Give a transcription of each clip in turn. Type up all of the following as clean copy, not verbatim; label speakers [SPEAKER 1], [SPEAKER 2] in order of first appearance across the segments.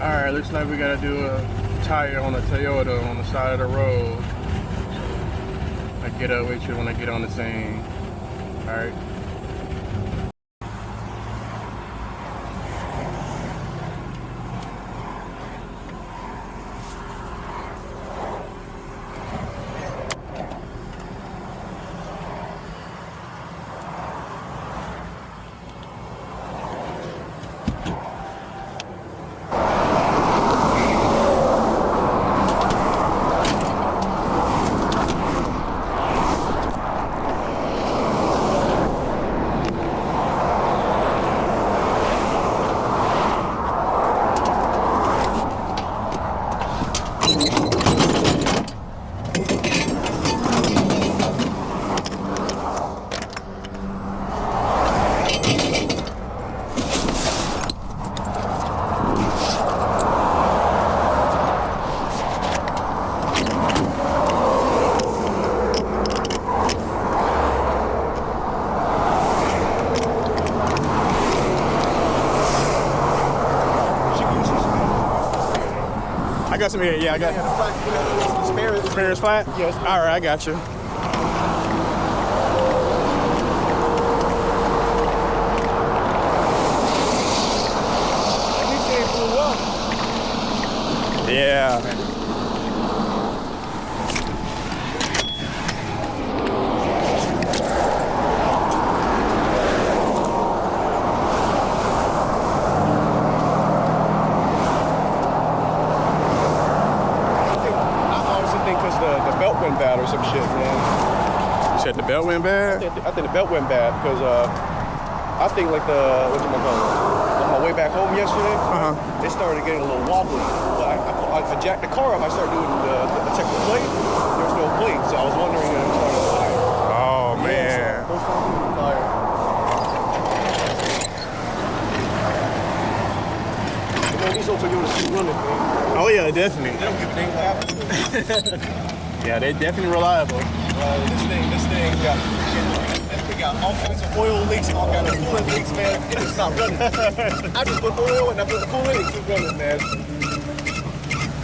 [SPEAKER 1] Alright, looks like we gotta do a tire on a Toyota on the side of the road. I get up with you when I get on the scene. Alright. I got some here. Yeah, I got the spare is flat?
[SPEAKER 2] Yes.
[SPEAKER 1] All right, I got you.
[SPEAKER 2] He said it blew up.
[SPEAKER 1] Yeah.
[SPEAKER 2] Went bad or some shit, man.
[SPEAKER 1] You said the belt went bad?
[SPEAKER 2] I think the belt went bad because I think like on my way back home yesterday, it started getting a little wobbly. But I jacked the car up. I started doing the check the plate. There was no plate, so I was wondering if it started the tire.
[SPEAKER 1] Oh man.
[SPEAKER 2] Yeah, so first time doing the tire. You know, these old Toyotas keep running, man.
[SPEAKER 1] Oh yeah, definitely.
[SPEAKER 2] They don't give a damn what happens.
[SPEAKER 1] Yeah, they definitely reliable.
[SPEAKER 2] This thing got all kinds of oil leaks and all kinds of coolant leaks, man. It is not running. I just put oil and I put coolant and keep running, man.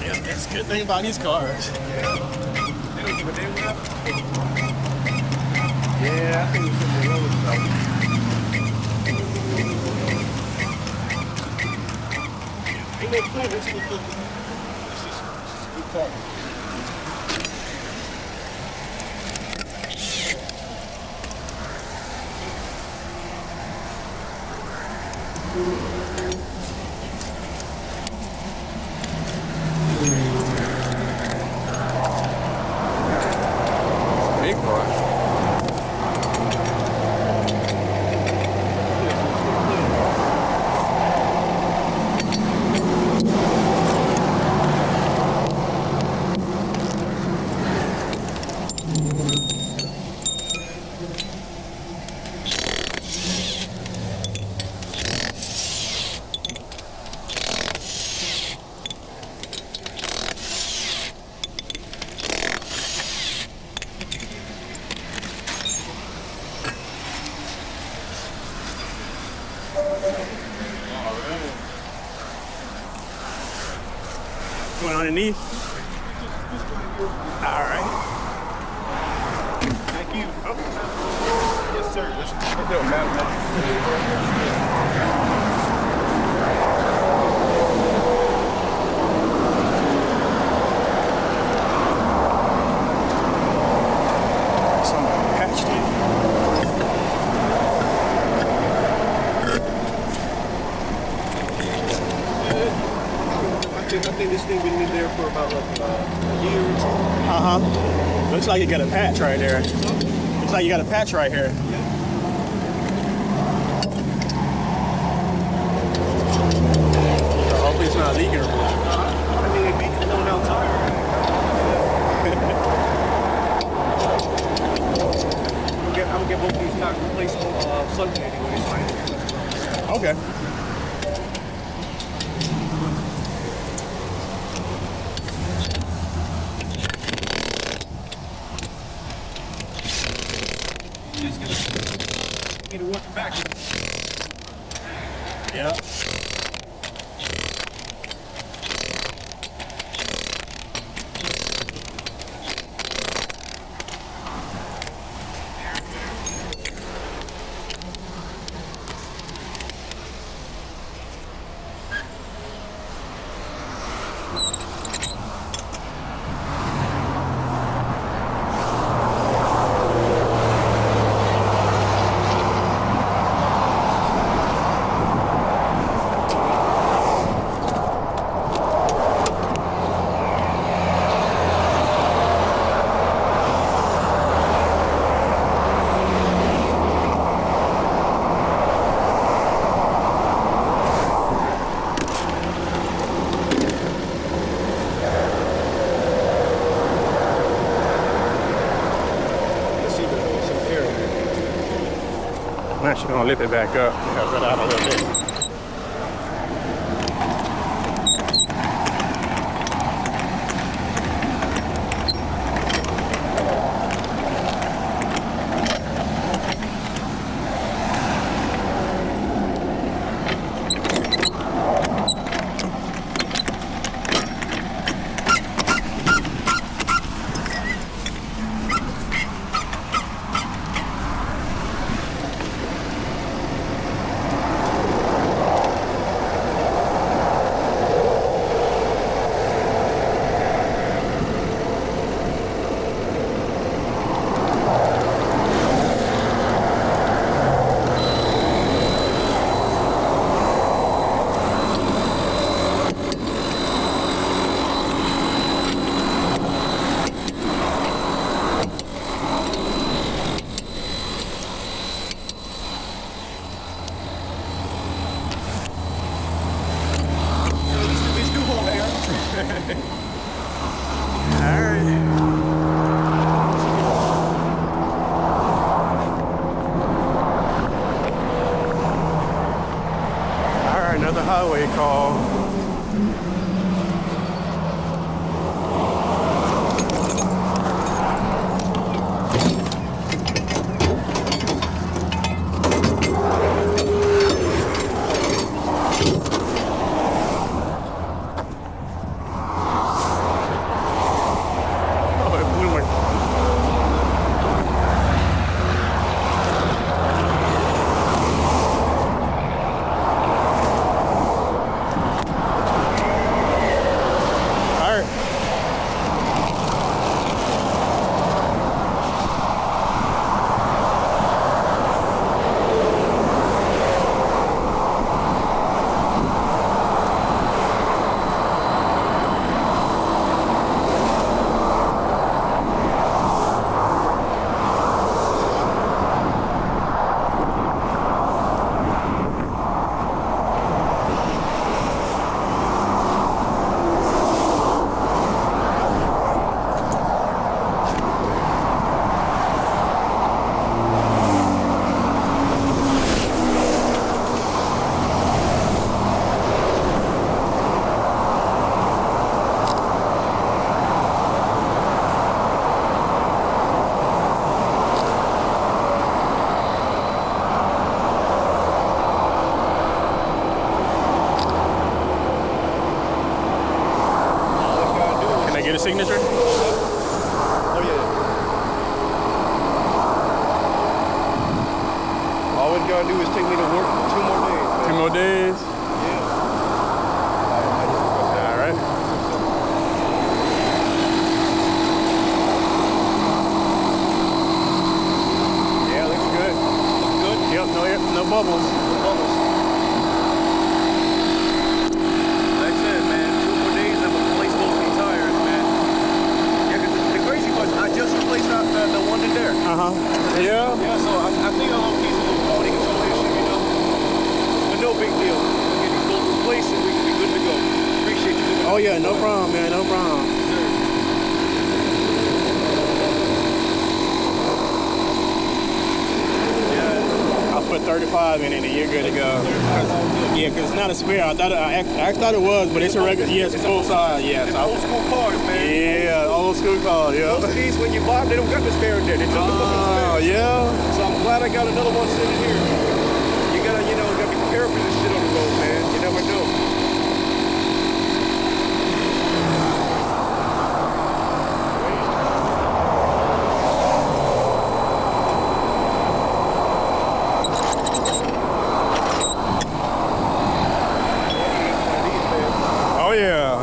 [SPEAKER 1] Yeah, that's a good thing about these cars.
[SPEAKER 2] Yeah. They don't give a damn what happens. Yeah, I think we should be rolling though. Ain't no coolant, it's just good car.
[SPEAKER 1] Big car. Going underneath. All right.
[SPEAKER 2] Thank you. Oh. Yes, sir. It don't matter.
[SPEAKER 1] Somebody patched
[SPEAKER 2] I think this thing been in there for about like a year or two.
[SPEAKER 1] Looks like you got a patch right there. Looks like you got a patch right here. Hopefully it's not leaking.
[SPEAKER 2] I mean, it'd be blown out tire. I'm gonna get both these tires replaced on Sunday anyway.
[SPEAKER 1] Okay.
[SPEAKER 2] Just gonna
[SPEAKER 1] actually gonna lift it back up. Help it out a little bit. Another highway call. Oh, it blew my... Get a signature?
[SPEAKER 2] Oh yeah. All it's gonna do is take me to work 2 more days. Man.
[SPEAKER 1] 2 more days?
[SPEAKER 2] Yeah.
[SPEAKER 1] All right. Yeah, looks good.
[SPEAKER 2] Looks good?
[SPEAKER 1] Yep, no bubbles.
[SPEAKER 2] No bubbles. That's it, man. 2 more days and the place won't be tired, man. Yeah, 'cause the crazy part, I just replaced the one in there.
[SPEAKER 1] Uh-huh. Yeah?
[SPEAKER 2] Yeah, so I think I'm gonna get a little quality control issue, you know. But no big deal. We'll get these both replaced and we can be good to go. Appreciate you doing that.
[SPEAKER 1] Oh yeah, no problem, man, no problem. I'll put 35 in it and you're good to go. Yeah, because it's not a spare. I thought it was, but it's a regular. Yes, it's full size. Yes.
[SPEAKER 2] It's old school cars, man.
[SPEAKER 1] Yeah, old school car. Yeah.
[SPEAKER 2] Most of these, when you buy them, they don't got the spare in there. They took the fucking spare.
[SPEAKER 1] Oh yeah.
[SPEAKER 2] So I'm glad I got another one sitting here. You gotta, you gotta be prepared for this shit on the road, man. You never know.
[SPEAKER 1] Oh yeah.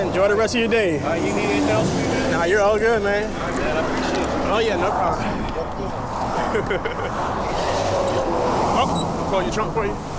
[SPEAKER 1] Enjoy the rest of your day.
[SPEAKER 2] You need anything else?
[SPEAKER 1] Nah, you're all good, man.
[SPEAKER 2] All right, man. I appreciate you.
[SPEAKER 1] Oh yeah, no problem. Oh, I'll call your trunk for you.